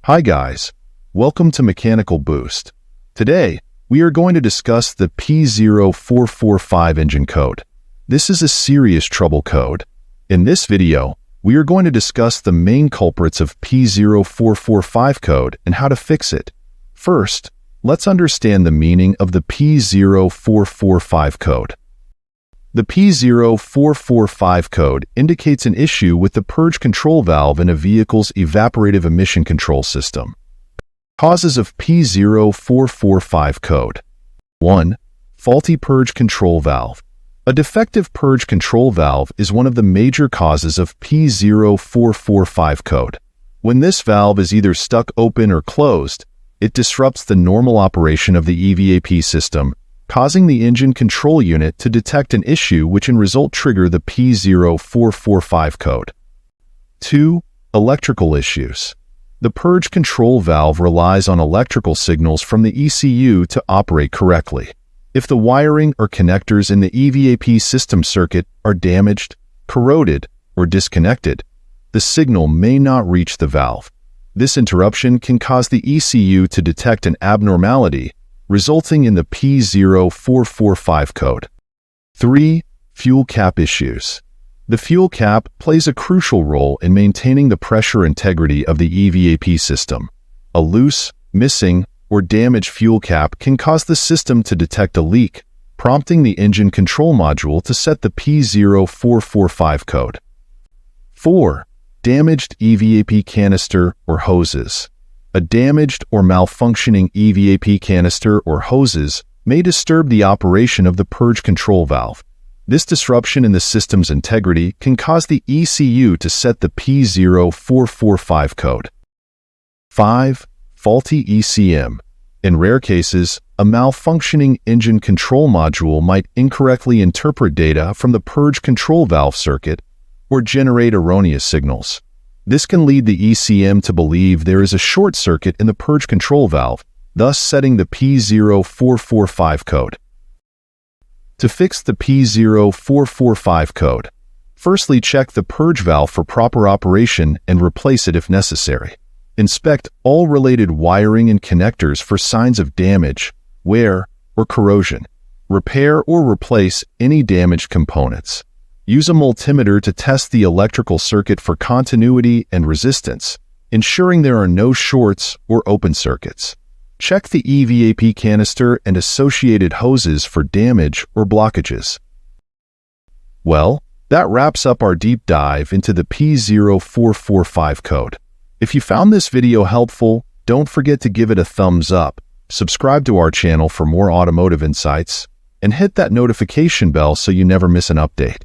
Hi guys, welcome to Mechanical Boost. Today, we are going to discuss the P0445 engine code. This is a serious trouble code. In this video, we are going to discuss the main culprits of P0445 code and how to fix it. First, let's understand the meaning of the P0445 code. The P0445 code indicates an issue with the purge control valve in a vehicle's evaporative emission control system. Causes of P0445 code. 1. Faulty purge control valve. A defective purge control valve is one of the major causes of P0445 code. When this valve is either stuck open or closed, it disrupts the normal operation of the EVAP system, causing the engine control unit to detect an issue which in result trigger the P0445 code. 2. Electrical issues. The purge control valve relies on electrical signals from the ECU to operate correctly. If the wiring or connectors in the EVAP system circuit are damaged, corroded, or disconnected, the signal may not reach the valve. This interruption can cause the ECU to detect an abnormality, resulting in the P0445 code. 3. Fuel cap issues. The fuel cap plays a crucial role in maintaining the pressure integrity of the EVAP system. A loose, missing, or damaged fuel cap can cause the system to detect a leak, prompting the engine control module to set the P0445 code. 4. Damaged EVAP canister or hoses. A damaged or malfunctioning EVAP canister or hoses may disturb the operation of the purge control valve. This disruption in the system's integrity can cause the ECU to set the P0445 code. 5. Faulty ECM. In rare cases, a malfunctioning engine control module might incorrectly interpret data from the purge control valve circuit or generate erroneous signals. This can lead the ECM to believe there is a short circuit in the purge control valve, thus setting the P0445 code. To fix the P0445 code, firstly check the purge valve for proper operation and replace it if necessary. Inspect all related wiring and connectors for signs of damage, wear, or corrosion. Repair or replace any damaged components. Use a multimeter to test the electrical circuit for continuity and resistance, ensuring there are no shorts or open circuits. Check the EVAP canister and associated hoses for damage or blockages. Well, that wraps up our deep dive into the P0445 code. If you found this video helpful, don't forget to give it a thumbs up, subscribe to our channel for more automotive insights, and hit that notification bell so you never miss an update.